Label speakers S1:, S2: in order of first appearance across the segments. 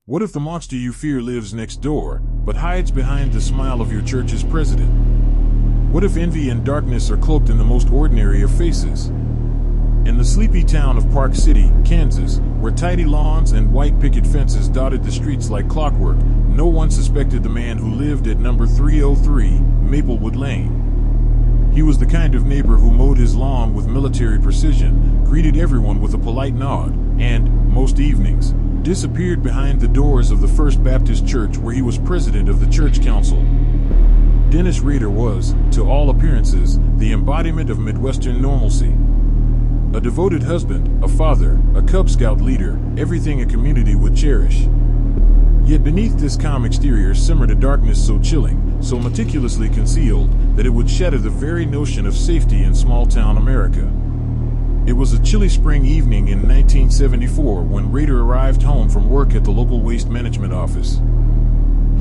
S1: What if the monster you fear lives next door, but hides behind the smile of your church's president? What if envy and darkness are cloaked in the most ordinary of faces? In the sleepy town of Park City, Kansas, where tidy lawns and white picket fences dotted the streets like clockwork, no one suspected the man who lived at number 303 Maplewood Lane. He was the kind of neighbor who mowed his lawn with military precision, greeted everyone with a polite nod, and, most evenings, disappeared behind the doors of the First Baptist Church where he was president of the church council. Dennis Rader was, to all appearances, the embodiment of Midwestern normalcy. A devoted husband, a father, a Cub Scout leader, everything a community would cherish. Yet beneath this calm exterior simmered a darkness so chilling, so meticulously concealed, that it would shatter the very notion of safety in small-town America. It was a chilly spring evening in 1974 when Rader arrived home from work at the local waste management office.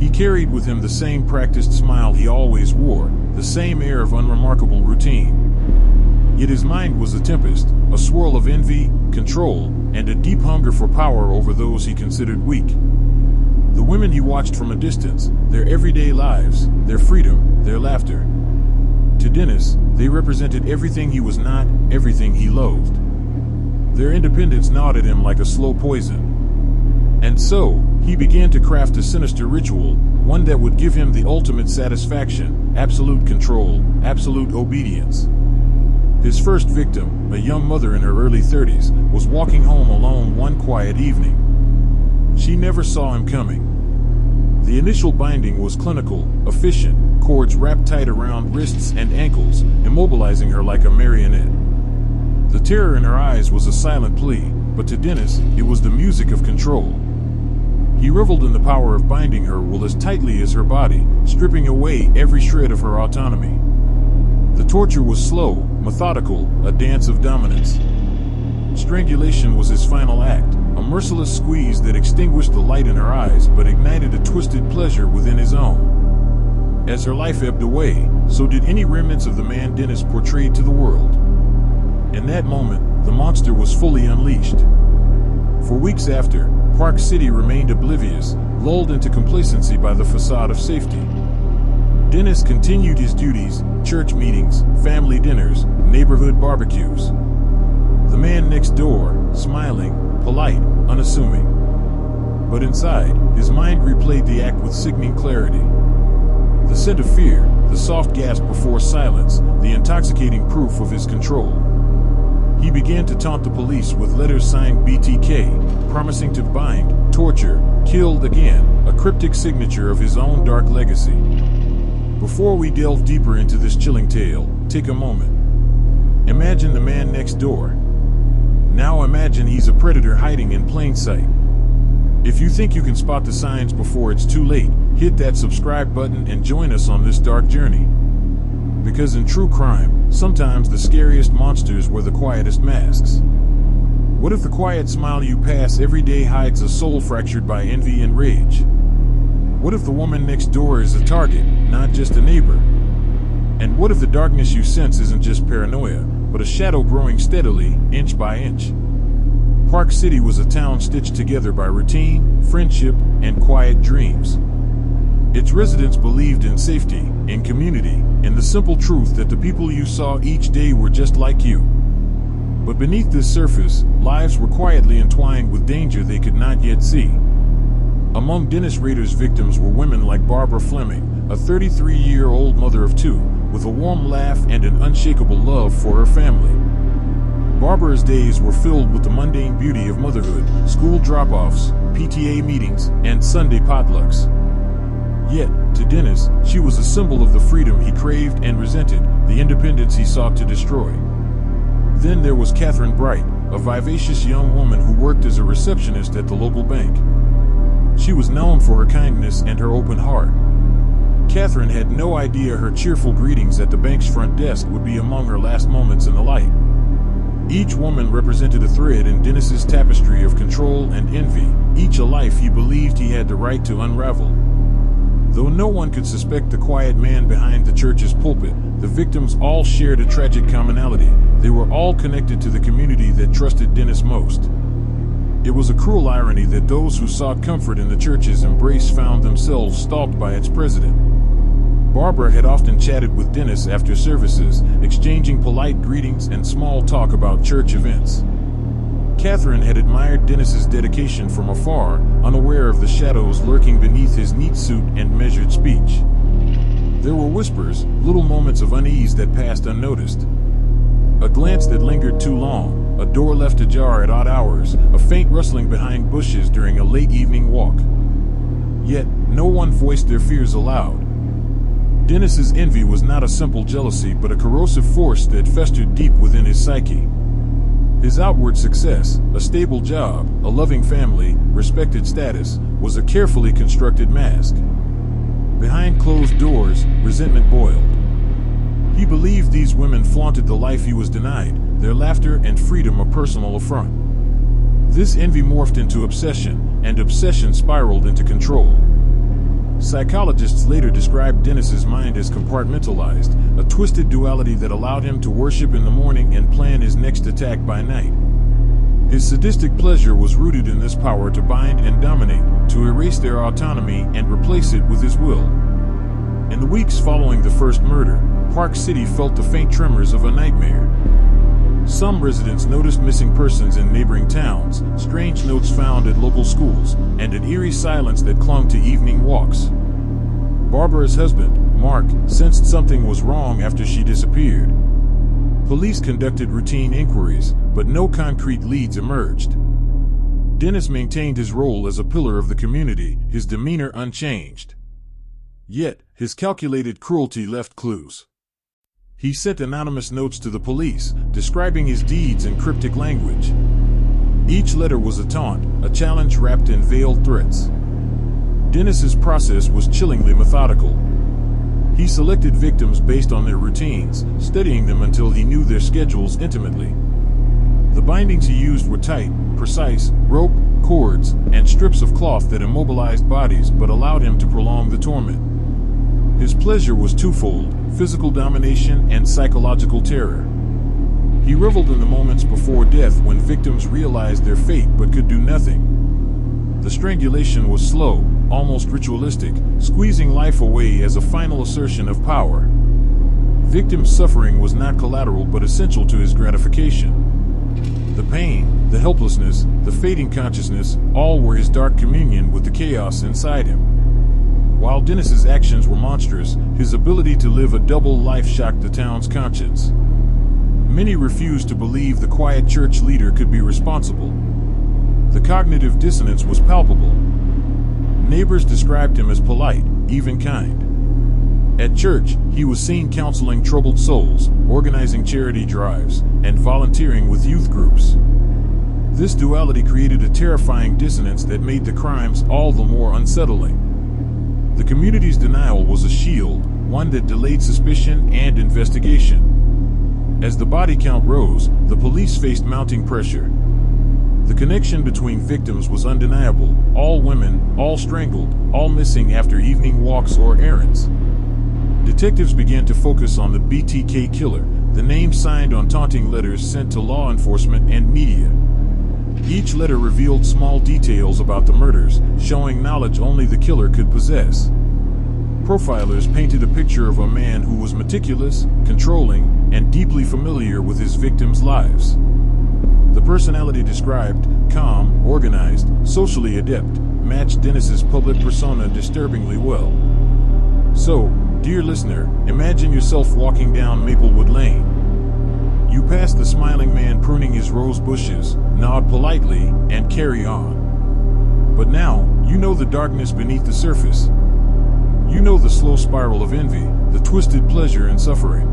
S1: He carried with him the same practiced smile he always wore, the same air of unremarkable routine. Yet his mind was a tempest, a swirl of envy, control, and a deep hunger for power over those he considered weak. The women he watched from a distance, their everyday lives, their freedom, their laughter. To Dennis, they represented everything he was not, everything he loathed. Their independence gnawed at him like a slow poison. And so, he began to craft a sinister ritual, one that would give him the ultimate satisfaction, absolute control, absolute obedience. His first victim, a young mother in her early 30s, was walking home alone one quiet evening. She never saw him coming. The initial binding was clinical, efficient, cords wrapped tight around wrists and ankles, immobilizing her like a marionette. The terror in her eyes was a silent plea, but to Dennis, it was the music of control. He reveled in the power of binding her will as tightly as her body, stripping away every shred of her autonomy. The torture was slow, methodical, a dance of dominance. Strangulation was his final act, a merciless squeeze that extinguished the light in her eyes but ignited a twisted pleasure within his own. As her life ebbed away, so did any remnants of the man Dennis portrayed to the world. In that moment, the monster was fully unleashed. For weeks after, Park City remained oblivious, lulled into complacency by the facade of safety. Dennis continued his duties, church meetings, family dinners, neighborhood barbecues. The man next door, smiling, polite, unassuming. But inside, his mind replayed the act with sickening clarity. The scent of fear, the soft gasp before silence, the intoxicating proof of his control. He began to taunt the police with letters signed BTK, promising to bind, torture, kill again, a cryptic signature of his own dark legacy. Before we delve deeper into this chilling tale, take a moment. Imagine the man next door. Now imagine he's a predator hiding in plain sight. If you think you can spot the signs before it's too late, hit that subscribe button and join us on this dark journey. Because in true crime, sometimes the scariest monsters wear the quietest masks. What if the quiet smile you pass every day hides a soul fractured by envy and rage? What if the woman next door is a target, not just a neighbor? And what if the darkness you sense isn't just paranoia, but a shadow growing steadily, inch by inch? Park City was a town stitched together by routine, friendship, and quiet dreams. Its residents believed in safety, in community, in the simple truth that the people you saw each day were just like you. But beneath this surface, lives were quietly entwined with danger they could not yet see. Among Dennis Rader's victims were women like Barbara Fleming, a 33-year-old mother of two, with a warm laugh and an unshakable love for her family. Barbara's days were filled with the mundane beauty of motherhood, school drop-offs, PTA meetings, and Sunday potlucks. Yet, to Dennis, she was a symbol of the freedom he craved and resented, the independence he sought to destroy. Then there was Catherine Bright, a vivacious young woman who worked as a receptionist at the local bank. She was known for her kindness and her open heart. Catherine had no idea her cheerful greetings at the bank's front desk would be among her last moments in the light. Each woman represented a thread in Dennis's tapestry of control and envy, each a life he believed he had the right to unravel. Though no one could suspect the quiet man behind the church's pulpit, the victims all shared a tragic commonality. They were all connected to the community that trusted Dennis most. It was a cruel irony that those who sought comfort in the church's embrace found themselves stalked by its president. Barbara had often chatted with Dennis after services, exchanging polite greetings and small talk about church events. Catherine had admired Dennis's dedication from afar, unaware of the shadows lurking beneath his neat suit and measured speech. There were whispers, little moments of unease that passed unnoticed. A glance that lingered too long, a door left ajar at odd hours, a faint rustling behind bushes during a late evening walk. Yet, no one voiced their fears aloud. Dennis's envy was not a simple jealousy but a corrosive force that festered deep within his psyche. His outward success, a stable job, a loving family, respected status, was a carefully constructed mask. Behind closed doors, resentment boiled. He believed these women flaunted the life he was denied, their laughter and freedom a personal affront. This envy morphed into obsession, and obsession spiraled into control. Psychologists later described Dennis's mind as compartmentalized, a twisted duality that allowed him to worship in the morning and plan his next attack by night. His sadistic pleasure was rooted in this power to bind and dominate, to erase their autonomy and replace it with his will. In the weeks following the first murder, Park City felt the faint tremors of a nightmare. Some residents noticed missing persons in neighboring towns, strange notes found at local schools, and an eerie silence that clung to evening walks. Barbara's husband, Mark, sensed something was wrong after she disappeared. Police conducted routine inquiries, but no concrete leads emerged. Dennis maintained his role as a pillar of the community, his demeanor unchanged. Yet, his calculated cruelty left clues. He sent anonymous notes to the police, describing his deeds in cryptic language. Each letter was a taunt, a challenge wrapped in veiled threats. Dennis's process was chillingly methodical. He selected victims based on their routines, studying them until he knew their schedules intimately. The bindings he used were tight, precise, rope, cords, and strips of cloth that immobilized bodies but allowed him to prolong the torment. His pleasure was twofold: physical domination and psychological terror. He reveled in the moments before death when victims realized their fate but could do nothing. The strangulation was slow, almost ritualistic, squeezing life away as a final assertion of power. Victims' suffering was not collateral but essential to his gratification. The pain, the helplessness, the fading consciousness, all were his dark communion with the chaos inside him. While Dennis's actions were monstrous, his ability to live a double life shocked the town's conscience. Many refused to believe the quiet church leader could be responsible. The cognitive dissonance was palpable. Neighbors described him as polite, even kind. At church, he was seen counseling troubled souls, organizing charity drives, and volunteering with youth groups. This duality created a terrifying dissonance that made the crimes all the more unsettling. The community's denial was a shield, one that delayed suspicion and investigation. As the body count rose, the police faced mounting pressure. The connection between victims was undeniable: all women, all strangled, all missing after evening walks or errands. Detectives began to focus on the BTK killer, the name signed on taunting letters sent to law enforcement and media. Each letter revealed small details about the murders, showing knowledge only the killer could possess. Profilers painted a picture of a man who was meticulous, controlling, and deeply familiar with his victims' lives. The personality described, calm, organized, socially adept, matched Dennis's public persona disturbingly well. So, dear listener, imagine yourself walking down Maplewood Lane. You pass the smiling man pruning his rose bushes, nod politely, and carry on. But now, you know the darkness beneath the surface. You know the slow spiral of envy, the twisted pleasure and suffering.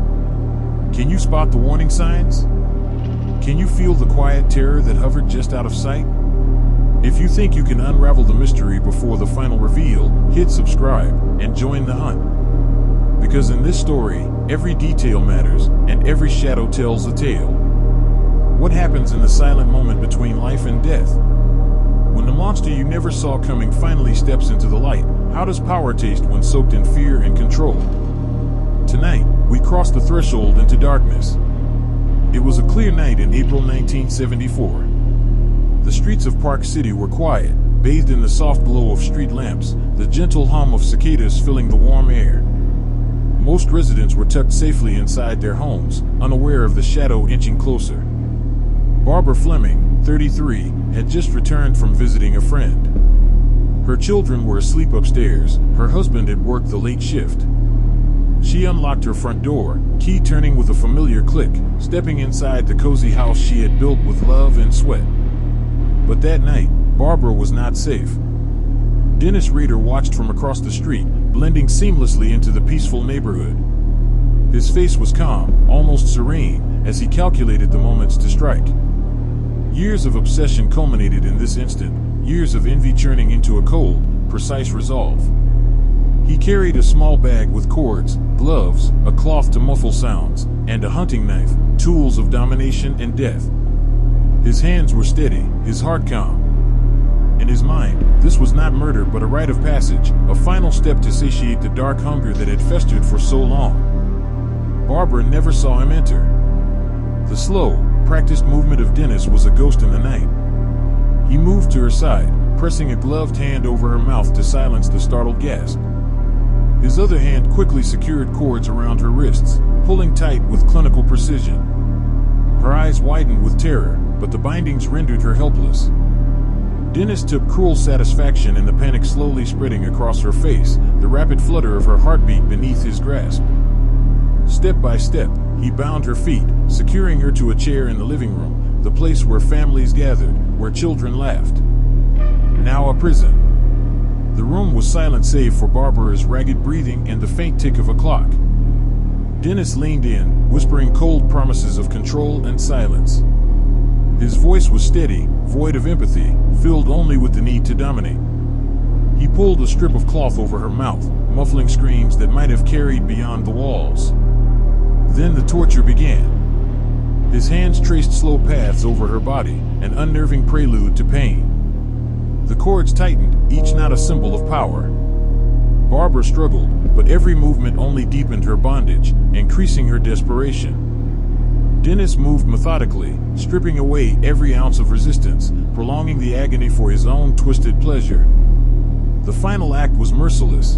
S1: Can you spot the warning signs? Can you feel the quiet terror that hovered just out of sight? If you think you can unravel the mystery before the final reveal, hit subscribe and join the hunt. Because in this story, every detail matters, and every shadow tells a tale. What happens in the silent moment between life and death? When the monster you never saw coming finally steps into the light, how does power taste when soaked in fear and control? Tonight, we cross the threshold into darkness. It was a clear night in April 1974. The streets of Park City were quiet, bathed in the soft glow of street lamps, the gentle hum of cicadas filling the warm air. Most residents were tucked safely inside their homes, unaware of the shadow inching closer. Barbara Fleming, 33, had just returned from visiting a friend. Her children were asleep upstairs, her husband had worked the late shift. She unlocked her front door, key turning with a familiar click, stepping inside the cozy house she had built with love and sweat. But that night, Barbara was not safe. Dennis Rader watched from across the street, blending seamlessly into the peaceful neighborhood. His face was calm, almost serene, as he calculated the moments to strike. Years of obsession culminated in this instant, years of envy churning into a cold, precise resolve. He carried a small bag with cords, gloves, a cloth to muffle sounds, and a hunting knife, tools of domination and death. His hands were steady, his heart calm. In his mind, this was not murder but a rite of passage, a final step to satiate the dark hunger that had festered for so long. Barbara never saw him enter. The slow, practiced movement of Dennis was a ghost in the night. He moved to her side, pressing a gloved hand over her mouth to silence the startled gasp. His other hand quickly secured cords around her wrists, pulling tight with clinical precision. Her eyes widened with terror, but the bindings rendered her helpless. Dennis took cruel satisfaction in the panic slowly spreading across her face, the rapid flutter of her heartbeat beneath his grasp. Step by step, he bound her feet, securing her to a chair in the living room, the place where families gathered, where children laughed. Now a prison. The room was silent save for Barbara's ragged breathing and the faint tick of a clock. Dennis leaned in, whispering cold promises of control and silence. His voice was steady, void of empathy, filled only with the need to dominate. He pulled a strip of cloth over her mouth, muffling screams that might have carried beyond the walls. Then the torture began. His hands traced slow paths over her body, an unnerving prelude to pain. The cords tightened, each knot a symbol of power. Barbara struggled, but every movement only deepened her bondage, increasing her desperation. Dennis moved methodically, stripping away every ounce of resistance, prolonging the agony for his own twisted pleasure. The final act was merciless.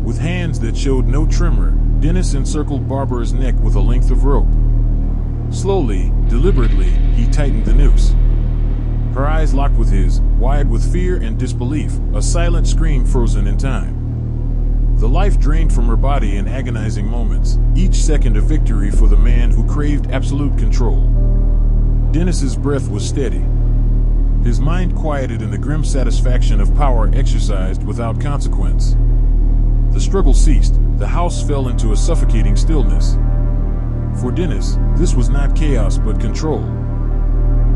S1: With hands that showed no tremor, Dennis encircled Barbara's neck with a length of rope. Slowly, deliberately, he tightened the noose. Her eyes locked with his, wide with fear and disbelief, a silent scream frozen in time. The life drained from her body in agonizing moments, each second a victory for the man who craved absolute control. Dennis's breath was steady. His mind quieted in the grim satisfaction of power exercised without consequence. The struggle ceased, the house fell into a suffocating stillness. For Dennis, this was not chaos but control.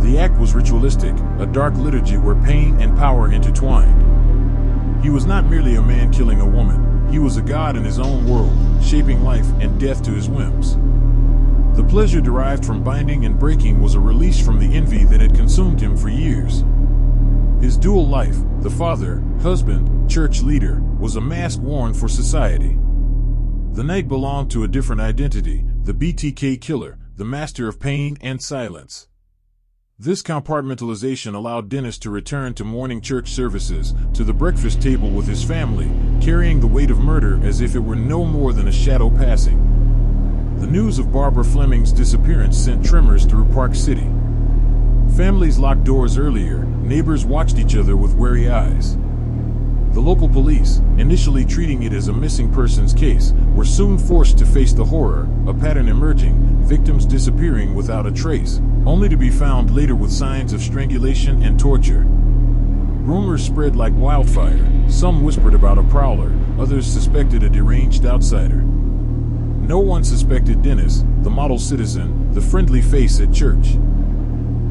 S1: The act was ritualistic, a dark liturgy where pain and power intertwined. He was not merely a man killing a woman, he was a god in his own world, shaping life and death to his whims. The pleasure derived from binding and breaking was a release from the envy that had consumed him for years. His dual life, the father, husband, church leader, was a mask worn for society. The night belonged to a different identity, the BTK killer, the master of pain and silence. This compartmentalization allowed Dennis to return to morning church services, to the breakfast table with his family, carrying the weight of murder as if it were no more than a shadow passing. The news of Barbara Fleming's disappearance sent tremors through Park City. Families locked doors earlier, neighbors watched each other with wary eyes. The local police, initially treating it as a missing persons case, were soon forced to face the horror, a pattern emerging, victims disappearing without a trace, only to be found later with signs of strangulation and torture. Rumors spread like wildfire. Some whispered about a prowler, others suspected a deranged outsider. No one suspected Dennis, the model citizen, the friendly face at church.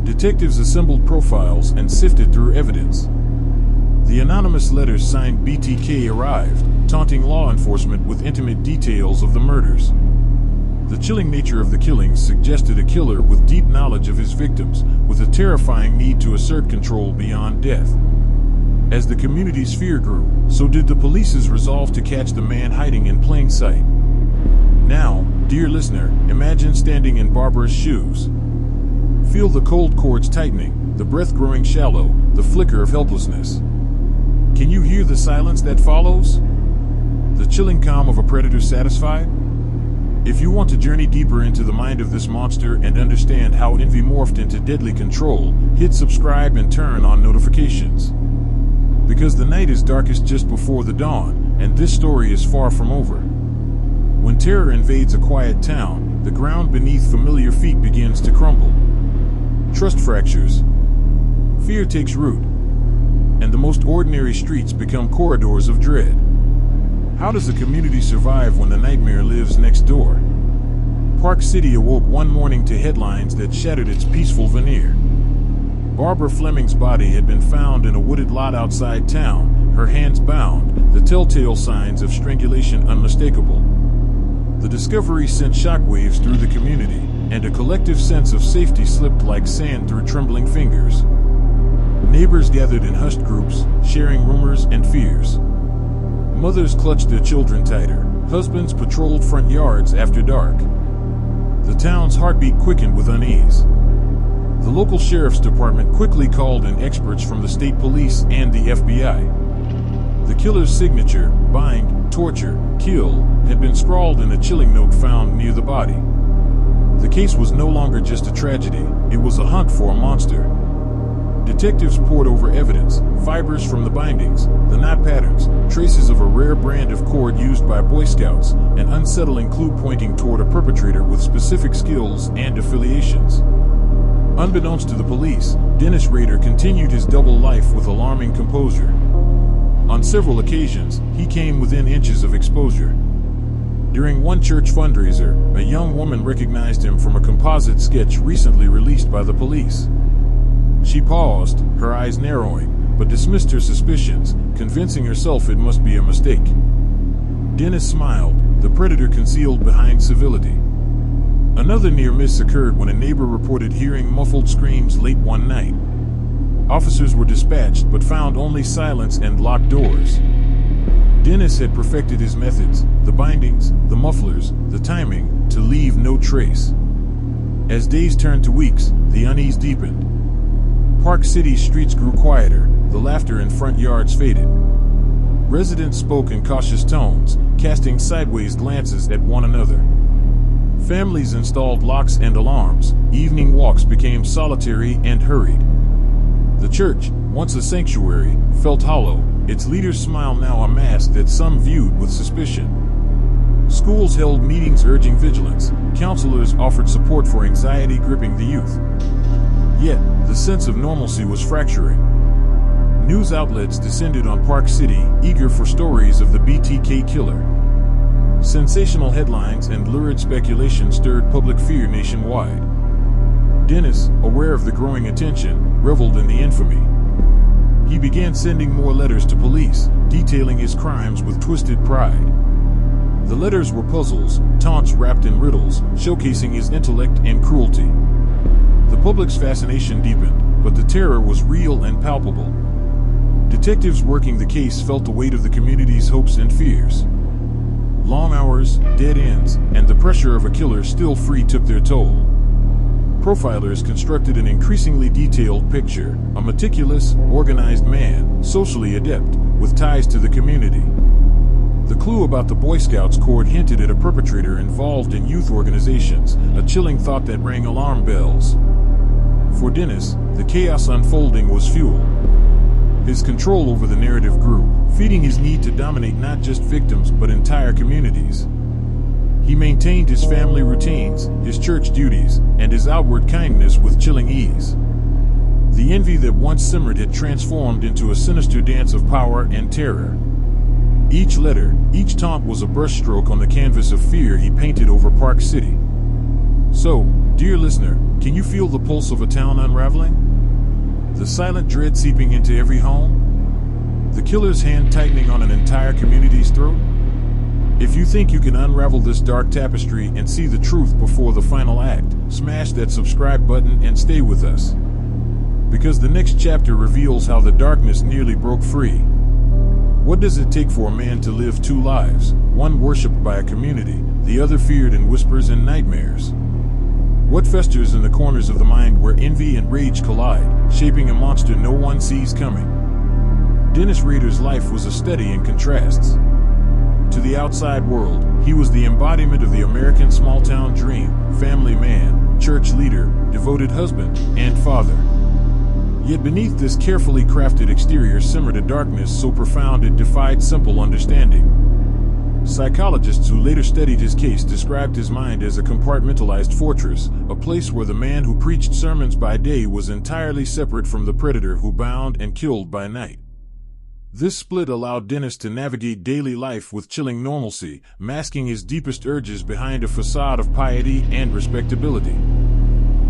S1: Detectives assembled profiles and sifted through evidence. The anonymous letters signed BTK arrived, taunting law enforcement with intimate details of the murders. The chilling nature of the killings suggested a killer with deep knowledge of his victims, with a terrifying need to assert control beyond death. As the community's fear grew, so did the police's resolve to catch the man hiding in plain sight. Now, dear listener, imagine standing in Barbara's shoes. Feel the cold cords tightening, the breath growing shallow, the flicker of helplessness. Can you hear the silence that follows? The chilling calm of a predator satisfied? If you want to journey deeper into the mind of this monster and understand how envy morphed into deadly control, hit subscribe and turn on notifications. Because the night is darkest just before the dawn, and this story is far from over. When terror invades a quiet town, the ground beneath familiar feet begins to crumble. Trust fractures. Fear takes root. And the most ordinary streets become corridors of dread. How does a community survive when the nightmare lives next door? Park City awoke one morning to headlines that shattered its peaceful veneer. Barbara Fleming's body had been found in a wooded lot outside town, her hands bound, the telltale signs of strangulation unmistakable. The discovery sent shockwaves through the community, and a collective sense of safety slipped like sand through trembling fingers. Neighbors gathered in hushed groups, sharing rumors and fears. Mothers clutched their children tighter. Husbands patrolled front yards after dark. The town's heartbeat quickened with unease. The local sheriff's department quickly called in experts from the state police and the FBI. The killer's signature, bind, torture, kill, had been scrawled in a chilling note found near the body. The case was no longer just a tragedy, it was a hunt for a monster. Detectives pored over evidence, fibers from the bindings, the knot patterns, traces of a rare brand of cord used by Boy Scouts, an unsettling clue pointing toward a perpetrator with specific skills and affiliations. Unbeknownst to the police, Dennis Rader continued his double life with alarming composure. On several occasions, he came within inches of exposure. During one church fundraiser, a young woman recognized him from a composite sketch recently released by the police. She paused, her eyes narrowing, but dismissed her suspicions, convincing herself it must be a mistake. Dennis smiled, the predator concealed behind civility. Another near miss occurred when a neighbor reported hearing muffled screams late one night. Officers were dispatched but found only silence and locked doors. Dennis had perfected his methods, the bindings, the mufflers, the timing, to leave no trace. As days turned to weeks, the unease deepened. Park City's streets grew quieter, the laughter in front yards faded. Residents spoke in cautious tones, casting sideways glances at one another. Families installed locks and alarms, evening walks became solitary and hurried. The church, once a sanctuary, felt hollow, its leader's smile now a mask that some viewed with suspicion. Schools held meetings urging vigilance, counselors offered support for anxiety gripping the youth. Yet, the sense of normalcy was fracturing. News outlets descended on Park City, eager for stories of the BTK killer. Sensational headlines and lurid speculation stirred public fear nationwide. Dennis, aware of the growing attention, reveled in the infamy. He began sending more letters to police, detailing his crimes with twisted pride. The letters were puzzles, taunts wrapped in riddles, showcasing his intellect and cruelty. The public's fascination deepened, but the terror was real and palpable. Detectives working the case felt the weight of the community's hopes and fears. Long hours, dead ends, and the pressure of a killer still free took their toll. Profilers constructed an increasingly detailed picture, a meticulous, organized man, socially adept, with ties to the community. The clue about the Boy Scouts cord hinted at a perpetrator involved in youth organizations, a chilling thought that rang alarm bells. For Dennis, the chaos unfolding was fuel. His control over the narrative grew, feeding his need to dominate not just victims but entire communities. He maintained his family routines, his church duties, and his outward kindness with chilling ease. The envy that once simmered had transformed into a sinister dance of power and terror. Each letter, each taunt was a brushstroke on the canvas of fear he painted over Park City. So, dear listener, can you feel the pulse of a town unraveling? The silent dread seeping into every home? The killer's hand tightening on an entire community's throat? If you think you can unravel this dark tapestry and see the truth before the final act, smash that subscribe button and stay with us. Because the next chapter reveals how the darkness nearly broke free. What does it take for a man to live two lives, one worshipped by a community, the other feared in whispers and nightmares? What festers in the corners of the mind where envy and rage collide, shaping a monster no one sees coming? Dennis Rader's life was a study in contrasts. To the outside world, he was the embodiment of the American small-town dream, family man, church leader, devoted husband, and father. Yet beneath this carefully crafted exterior simmered a darkness so profound it defied simple understanding. Psychologists who later studied his case described his mind as a compartmentalized fortress, a place where the man who preached sermons by day was entirely separate from the predator who bound and killed by night. This split allowed Dennis to navigate daily life with chilling normalcy, masking his deepest urges behind a facade of piety and respectability.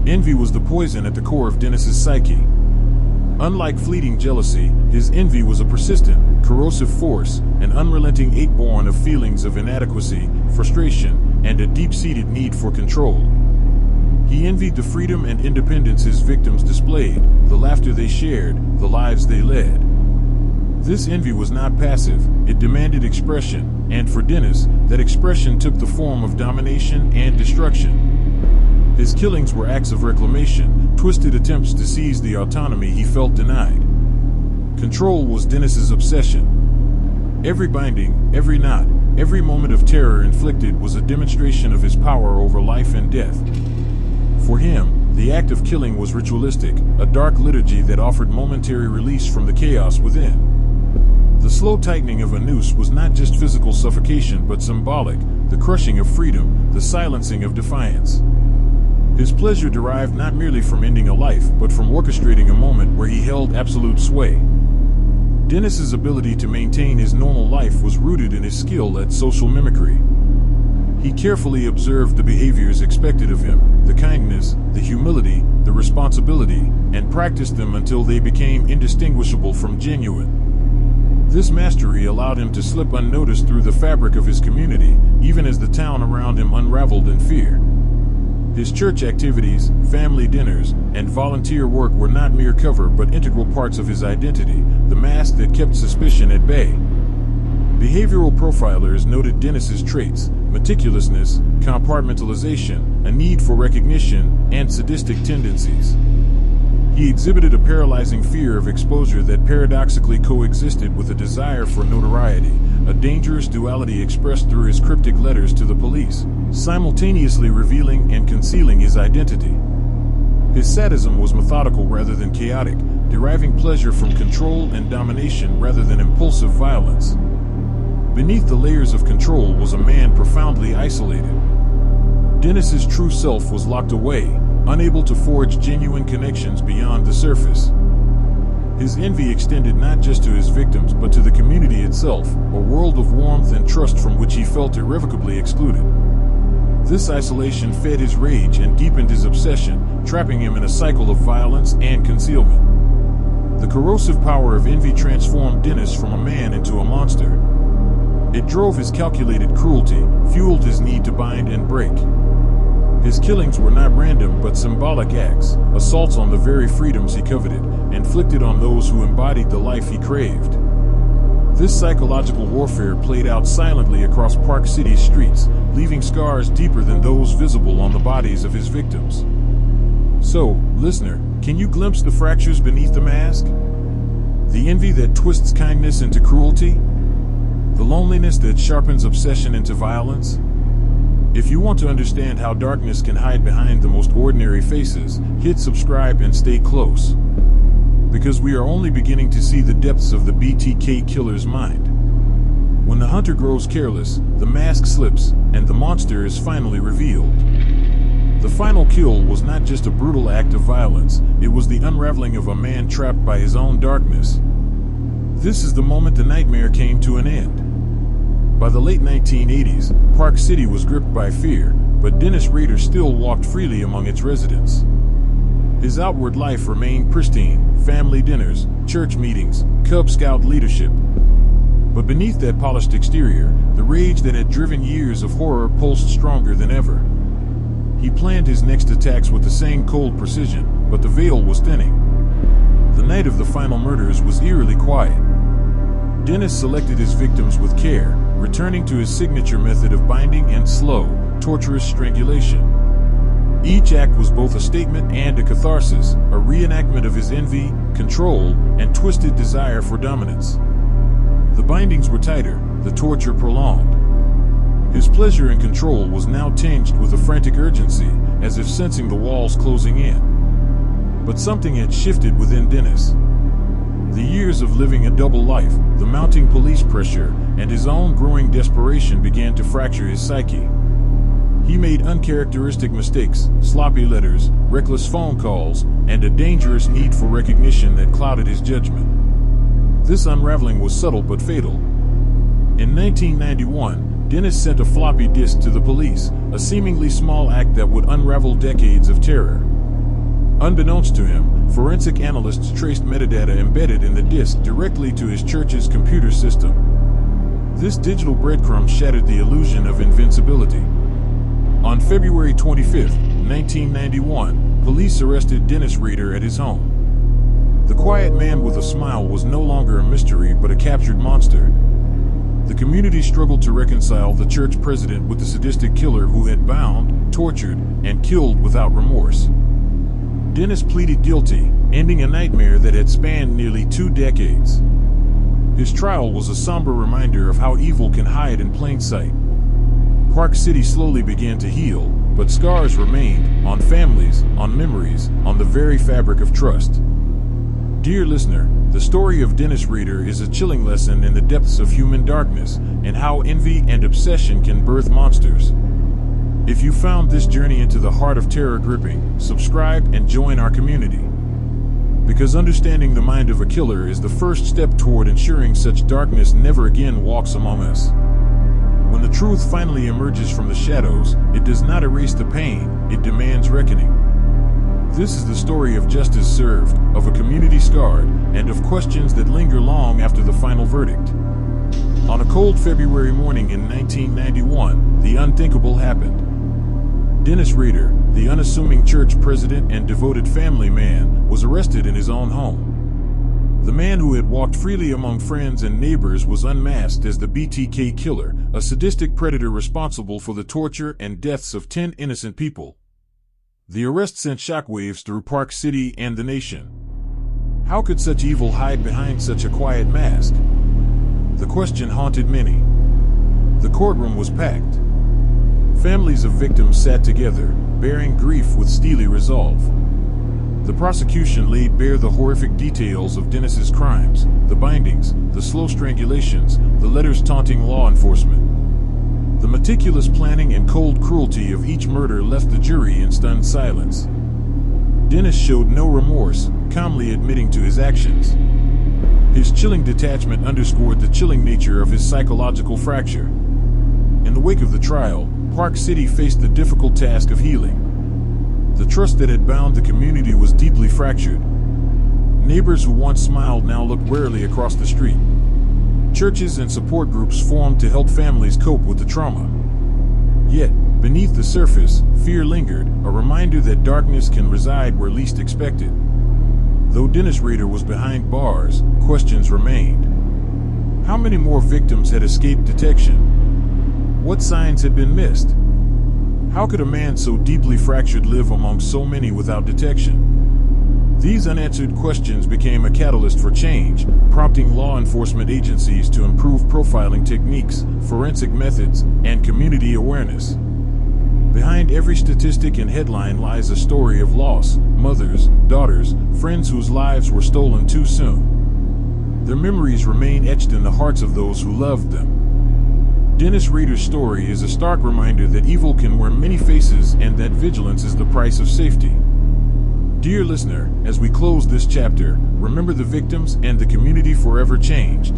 S1: Envy was the poison at the core of Dennis's psyche. Unlike fleeting jealousy, his envy was a persistent, corrosive force, an unrelenting ache born of feelings of inadequacy, frustration, and a deep-seated need for control. He envied the freedom and independence his victims displayed, the laughter they shared, the lives they led. This envy was not passive, it demanded expression, and for Dennis, that expression took the form of domination and destruction. His killings were acts of reclamation, twisted attempts to seize the autonomy he felt denied. Control was Dennis's obsession. Every binding, every knot, every moment of terror inflicted was a demonstration of his power over life and death. For him, the act of killing was ritualistic, a dark liturgy that offered momentary release from the chaos within. The slow tightening of a noose was not just physical suffocation but symbolic, the crushing of freedom, the silencing of defiance. His pleasure derived not merely from ending a life but from orchestrating a moment where he held absolute sway. Dennis's ability to maintain his normal life was rooted in his skill at social mimicry. He carefully observed the behaviors expected of him, the kindness, the humility, the responsibility, and practiced them until they became indistinguishable from genuine. This mastery allowed him to slip unnoticed through the fabric of his community, even as the town around him unraveled in fear. His church activities, family dinners, and volunteer work were not mere cover but integral parts of his identity, the mask that kept suspicion at bay. Behavioral profilers noted Dennis's traits: meticulousness, compartmentalization, a need for recognition, and sadistic tendencies. He exhibited a paralyzing fear of exposure that paradoxically coexisted with a desire for notoriety, a dangerous duality expressed through his cryptic letters to the police, simultaneously revealing and concealing his identity. His sadism was methodical rather than chaotic, deriving pleasure from control and domination rather than impulsive violence. Beneath the layers of control was a man profoundly isolated. Dennis's true self was locked away, unable to forge genuine connections beyond the surface. His envy extended not just to his victims but to the community itself, a world of warmth and trust from which he felt irrevocably excluded. This isolation fed his rage and deepened his obsession, trapping him in a cycle of violence and concealment. The corrosive power of envy transformed Dennis from a man into a monster. It drove his calculated cruelty, fueled his need to bind and break. His killings were not random but symbolic acts, assaults on the very freedoms he coveted, inflicted on those who embodied the life he craved. This psychological warfare played out silently across Park City's streets, leaving scars deeper than those visible on the bodies of his victims. So, listener, can you glimpse the fractures beneath the mask? The envy that twists kindness into cruelty? The loneliness that sharpens obsession into violence? If you want to understand how darkness can hide behind the most ordinary faces, hit subscribe and stay close. Because we are only beginning to see the depths of the BTK killer's mind. When the hunter grows careless, the mask slips, and the monster is finally revealed. The final kill was not just a brutal act of violence, it was the unraveling of a man trapped by his own darkness. This is the moment the nightmare came to an end. By the late 1980s, Park City was gripped by fear, but Dennis Rader still walked freely among its residents. His outward life remained pristine: family dinners, church meetings, Cub Scout leadership. But beneath that polished exterior, the rage that had driven years of horror pulsed stronger than ever. He planned his next attacks with the same cold precision, but the veil was thinning. The night of the final murders was eerily quiet. Dennis selected his victims with care, returning to his signature method of binding and slow, torturous strangulation. Each act was both a statement and a catharsis, a reenactment of his envy, control, and twisted desire for dominance. The bindings were tighter, the torture prolonged. His pleasure in control was now tinged with a frantic urgency, as if sensing the walls closing in. But something had shifted within Dennis. The years of living a double life, the mounting police pressure, and his own growing desperation began to fracture his psyche. He made uncharacteristic mistakes, sloppy letters, reckless phone calls, and a dangerous need for recognition that clouded his judgment. This unraveling was subtle but fatal. In 1991, Dennis sent a floppy disk to the police, a seemingly small act that would unravel decades of terror. Unbeknownst to him, forensic analysts traced metadata embedded in the disk directly to his church's computer system. This digital breadcrumb shattered the illusion of invincibility. On February 25, 1991, police arrested Dennis Rader at his home. The quiet man with a smile was no longer a mystery but a captured monster. The community struggled to reconcile the church president with the sadistic killer who had bound, tortured, and killed without remorse. Dennis pleaded guilty, ending a nightmare that had spanned nearly 2 decades. His trial was a somber reminder of how evil can hide in plain sight. Park City slowly began to heal, but scars remained, on families, on memories, on the very fabric of trust. Dear listener, the story of Dennis Rader is a chilling lesson in the depths of human darkness and how envy and obsession can birth monsters. If you found this journey into the heart of terror gripping, subscribe and join our community. Because understanding the mind of a killer is the first step toward ensuring such darkness never again walks among us. When the truth finally emerges from the shadows, it does not erase the pain, it demands reckoning. This is the story of justice served, of a community scarred, and of questions that linger long after the final verdict. On a cold February morning in 1991, the unthinkable happened. Dennis Rader, the unassuming church president and devoted family man, was arrested in his own home. The man who had walked freely among friends and neighbors was unmasked as the BTK killer, a sadistic predator responsible for the torture and deaths of 10 innocent people. The arrest sent shockwaves through Park City and the nation. How could such evil hide behind such a quiet mask? The question haunted many. The courtroom was packed. Families of victims sat together, bearing grief with steely resolve. The prosecution laid bare the horrific details of Dennis's crimes, the bindings, the slow strangulations, the letters taunting law enforcement. The meticulous planning and cold cruelty of each murder left the jury in stunned silence. Dennis showed no remorse, calmly admitting to his actions. His chilling detachment underscored the chilling nature of his psychological fracture. In the wake of the trial, Park City faced the difficult task of healing. The trust that had bound the community was deeply fractured. Neighbors who once smiled now looked warily across the street. Churches and support groups formed to help families cope with the trauma. Yet, beneath the surface, fear lingered, a reminder that darkness can reside where least expected. Though Dennis Rader was behind bars, questions remained. How many more victims had escaped detection? What signs had been missed? How could a man so deeply fractured live among so many without detection? These unanswered questions became a catalyst for change, prompting law enforcement agencies to improve profiling techniques, forensic methods, and community awareness. Behind every statistic and headline lies a story of loss: mothers, daughters, friends whose lives were stolen too soon. Their memories remain etched in the hearts of those who loved them. Dennis Rader's story is a stark reminder that evil can wear many faces and that vigilance is the price of safety. Dear listener, as we close this chapter, remember the victims and the community forever changed.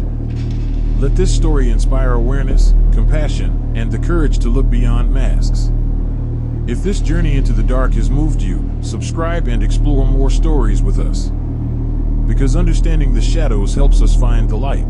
S1: Let this story inspire awareness, compassion, and the courage to look beyond masks. If this journey into the dark has moved you, subscribe and explore more stories with us. Because understanding the shadows helps us find the light.